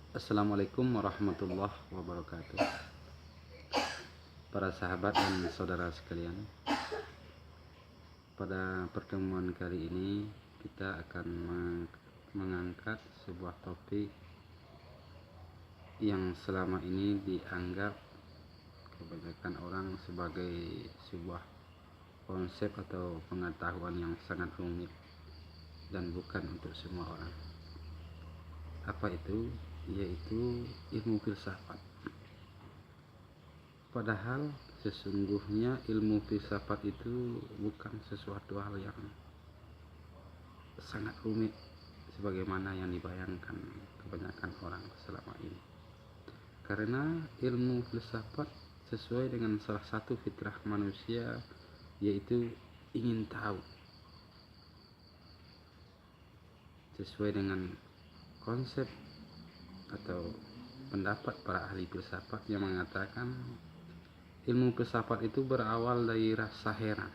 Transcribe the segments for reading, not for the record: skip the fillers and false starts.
Assalamualaikum warahmatullahi wabarakatuh. Para sahabat dan saudara sekalian, pada pertemuan kali ini kita akan mengangkat sebuah topik yang selama ini dianggap kebanyakan orang sebagai sebuah konsep atau pengetahuan yang sangat rumit dan bukan untuk semua orang. Apa itu? Yaitu ilmu filsafat. Padahal sesungguhnya ilmu filsafat itu bukan sesuatu hal yang sangat rumit sebagaimana yang dibayangkan kebanyakan orang selama ini. Karena ilmu filsafat sesuai dengan salah satu fitrah manusia, yaitu ingin tahu. Sesuai dengan konsep atau pendapat para ahli filsafat yang mengatakan ilmu filsafat itu berawal dari rasa heran.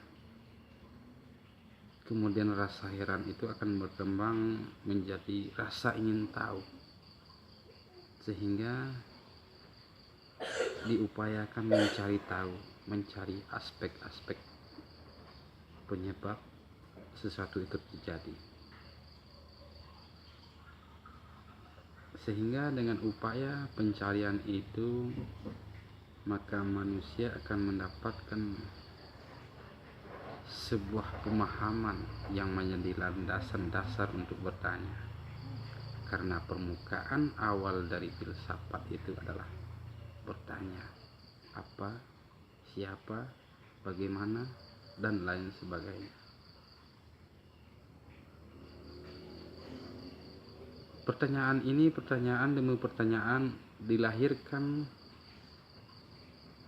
Kemudian rasa heran itu akan berkembang menjadi rasa ingin tahu. Sehingga diupayakan mencari tahu, mencari aspek-aspek penyebab sesuatu itu terjadi. Sehingga dengan upaya pencarian itu, maka manusia akan mendapatkan sebuah pemahaman yang menjadi landasan dasar untuk bertanya. Karena permukaan awal dari filsafat itu adalah bertanya, apa, siapa, bagaimana, dan lain sebagainya. Pertanyaan ini, pertanyaan demi pertanyaan, dilahirkan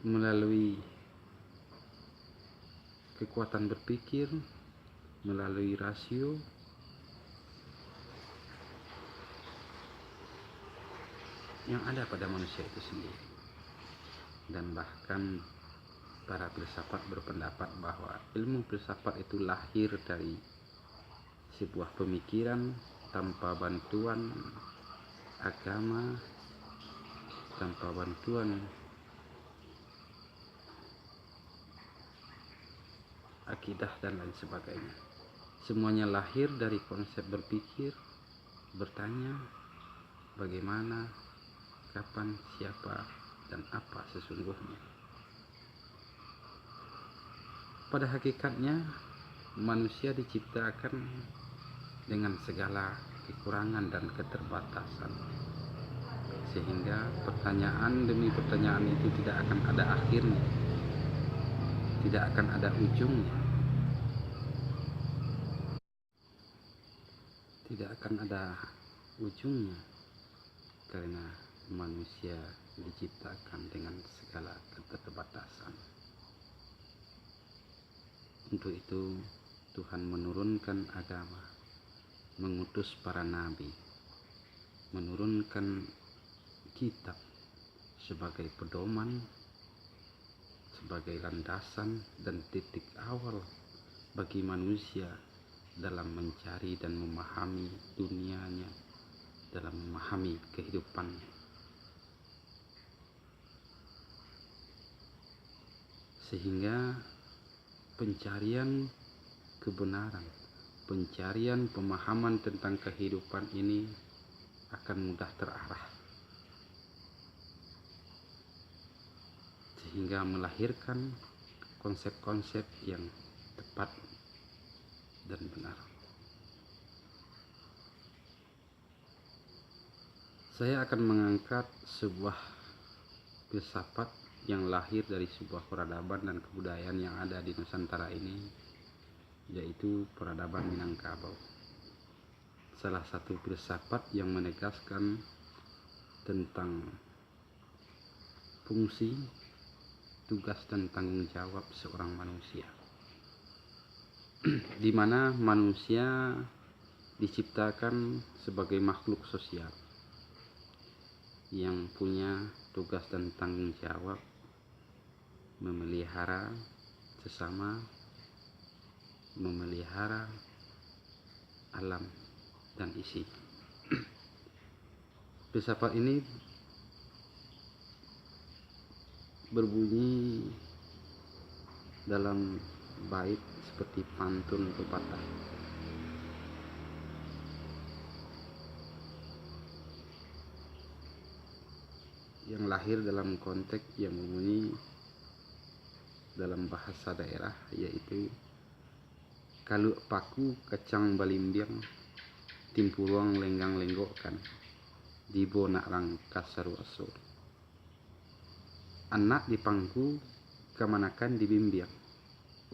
melalui kekuatan berpikir, melalui rasio, yang ada pada manusia itu sendiri. Dan bahkan para filsafat berpendapat bahwa ilmu filsafat itu lahir dari sebuah pemikiran tanpa bantuan agama, tanpa bantuan akidah dan lain sebagainya. Semuanya lahir dari konsep berpikir, bertanya, bagaimana, kapan, siapa, dan apa sesungguhnya. Pada hakikatnya manusia diciptakan dengan segala kekurangan dan keterbatasan, sehingga pertanyaan demi pertanyaan itu tidak akan ada akhirnya, tidak akan ada ujungnya, karena manusia diciptakan dengan segala keterbatasan. Untuk itu Tuhan menurunkan agama, mengutus para nabi, menurunkan kitab sebagai pedoman, sebagai landasan dan titik awal bagi manusia dalam mencari dan memahami dunianya, dalam memahami kehidupannya. Sehingga pencarian kebenaran, pencarian pemahaman tentang kehidupan ini akan mudah terarah, sehingga melahirkan konsep-konsep yang tepat dan benar. Saya akan mengangkat sebuah filsafat yang lahir dari sebuah peradaban dan kebudayaan yang ada di Nusantara ini, yaitu peradaban Minangkabau. Salah satu filsafat yang menegaskan tentang fungsi, tugas dan tanggung jawab seorang manusia, di mana manusia diciptakan sebagai makhluk sosial yang punya tugas dan tanggung jawab memelihara sesama, memelihara alam dan isi. Filsafat ini berbunyi dalam bait seperti pantun pepatah. Yang lahir dalam konteks yang berbunyi dalam bahasa daerah, yaitu kalau paku kacang balimbiang timpuruang lenggang lenggokkan dibo nak rang kasaruaso. Anak di pangku kemanakan dibimbiang,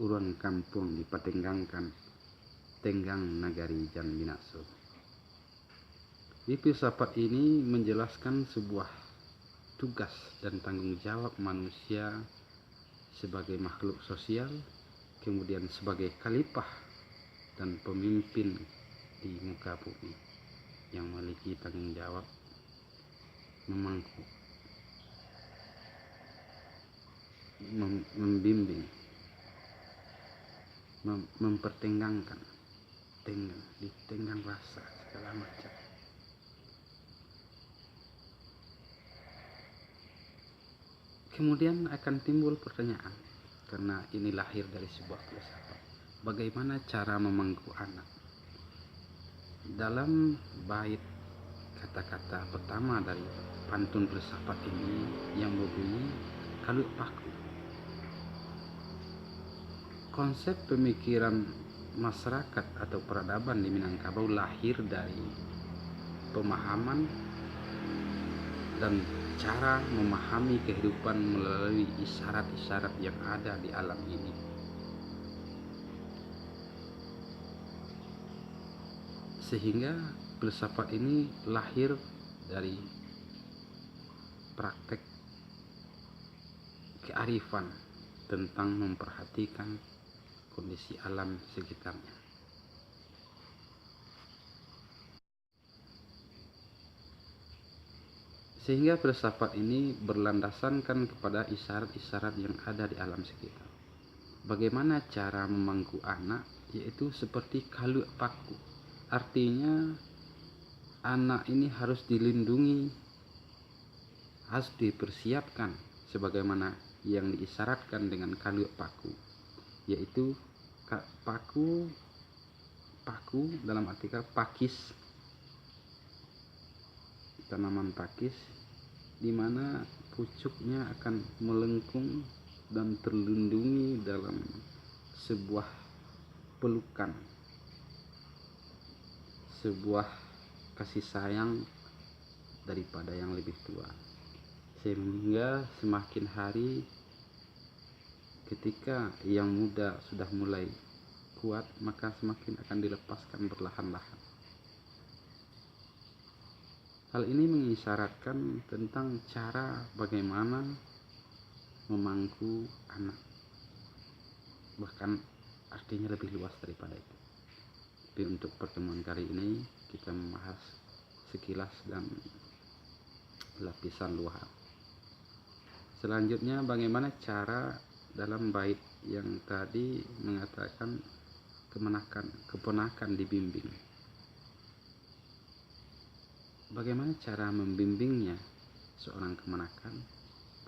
urang kampung dipatenggangkan tenggang nagari jan binaso. Di filsafat ini menjelaskan sebuah tugas dan tanggung jawab manusia sebagai makhluk sosial, kemudian sebagai khalifah dan pemimpin di muka bumi yang memiliki tanggung jawab memangku, membimbing, mempertenggangkan, ditenggang rasa segala macam. Kemudian akan timbul pertanyaan, karena ini lahir dari sebuah filsafat, bagaimana cara memangku anak? Dalam bait kata-kata pertama dari pantun filsafat ini yang berbunyi kalau paku, konsep pemikiran masyarakat atau peradaban di Minangkabau lahir dari pemahaman dan cara memahami kehidupan melalui isyarat-isyarat yang ada di alam ini. Sehingga filsafat ini lahir dari praktek kearifan tentang memperhatikan kondisi alam sekitarnya. Sehingga filsafat ini berlandaskan kepada isyarat-isyarat yang ada di alam sekitar. Bagaimana cara memangku anak, yaitu seperti kalu paku. Artinya anak ini harus dilindungi, harus dipersiapkan sebagaimana yang diisyaratkan dengan kalu paku, yaitu paku dalam artikel pakis, tanaman pakis, di mana pucuknya akan melengkung dan terlindungi dalam sebuah pelukan, sebuah kasih sayang daripada yang lebih tua. Sehingga semakin hari ketika yang muda sudah mulai kuat, maka semakin akan dilepaskan perlahan-lahan. Hal ini mengisyaratkan tentang cara bagaimana memangku anak. Bahkan artinya lebih luas daripada itu. Tapi untuk pertemuan kali ini kita membahas sekilas dan lapisan luar. Selanjutnya bagaimana cara dalam bait yang tadi mengatakan keponakan dibimbing. Bagaimana cara membimbingnya seorang keponakan?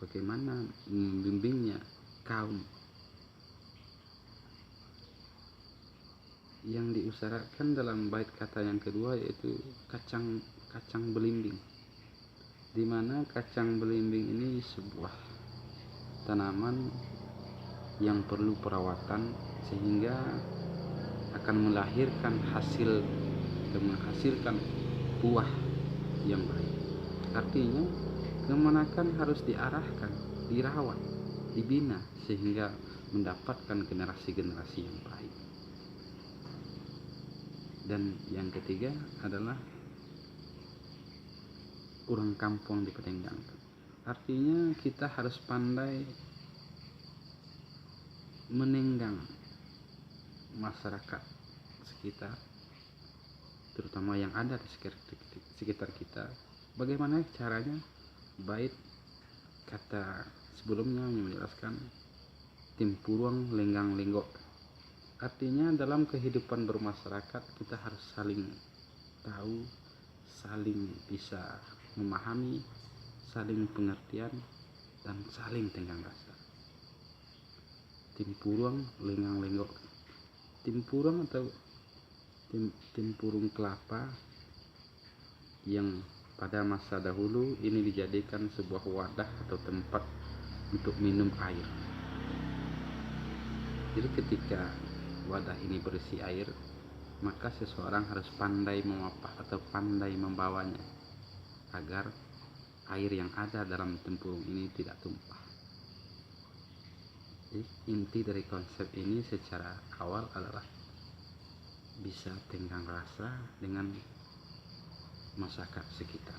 Bagaimana membimbingnya kaum? Yang diusarakan dalam bait kata yang kedua yaitu kacang belimbing, di mana kacang belimbing ini sebuah tanaman yang perlu perawatan sehingga akan melahirkan hasil dan menghasilkan buah yang baik. Artinya keponakan harus diarahkan, dirawat, dibina sehingga mendapatkan generasi-generasi yang baik. Dan yang ketiga adalah orang kampung dipatenggangkan. Artinya kita harus pandai menenggang masyarakat sekitar, terutama yang ada di sekitar kita. Bagaimana caranya? Bait kata sebelumnya menjelaskan timpuruang lenggang lenggok. Artinya dalam kehidupan bermasyarakat kita harus saling tahu, saling bisa memahami, saling pengertian, dan saling tenggang rasa. Tempurung lengang lenggok. Tempurung atau tempurung kelapa yang pada masa dahulu ini dijadikan sebuah wadah atau tempat untuk minum air. Jadi ketika wadah ini berisi air, maka seseorang harus pandai memapah atau pandai membawanya agar air yang ada dalam tempurung ini tidak tumpah. Jadi inti dari konsep ini secara awal adalah bisa tenggang rasa dengan masyarakat sekitar,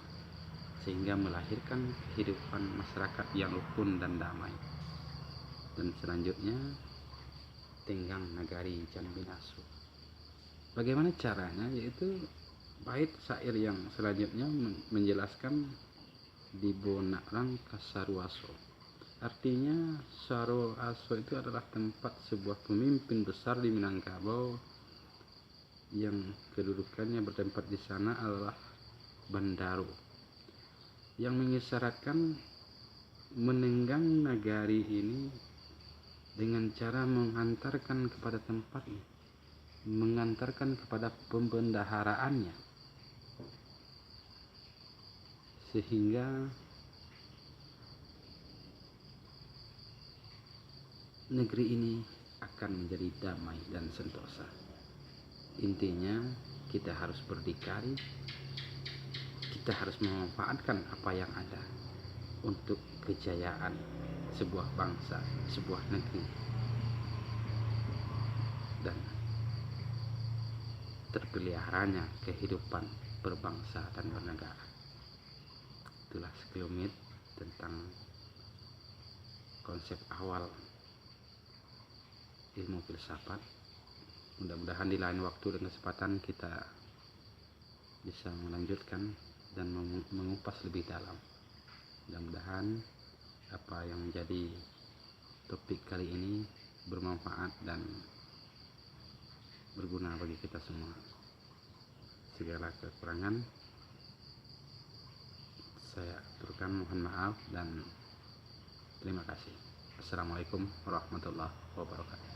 sehingga melahirkan kehidupan masyarakat yang rukun dan damai. Dan selanjutnya tenggang nagari jan binasu. Bagaimana caranya? Yaitu bait syair yang selanjutnya menjelaskan di bonarang kasaruaso. Artinya Saruaso itu adalah tempat sebuah pemimpin besar di Minangkabau yang kedudukannya bertempat di sana adalah Bandaru, yang mengisyaratkan menenggang nagari ini dengan cara mengantarkan kepada tempatnya, mengantarkan kepada pembendaharaannya, sehingga negeri ini akan menjadi damai dan sentosa. Intinya kita harus berdikari, kita harus memanfaatkan apa yang ada untuk kejayaan sebuah bangsa, sebuah negeri, dan terpeliharanya kehidupan berbangsa dan bernegara. Itulah sekelumit tentang konsep awal ilmu filsafat. Mudah-mudahan di lain waktu dan kesempatan kita bisa melanjutkan dan mengupas lebih dalam. Mudah-mudahan apa yang menjadi topik kali ini bermanfaat dan berguna bagi kita semua. Segala kekurangan saya aturkan mohon maaf dan terima kasih. Assalamualaikum warahmatullahi wabarakatuh.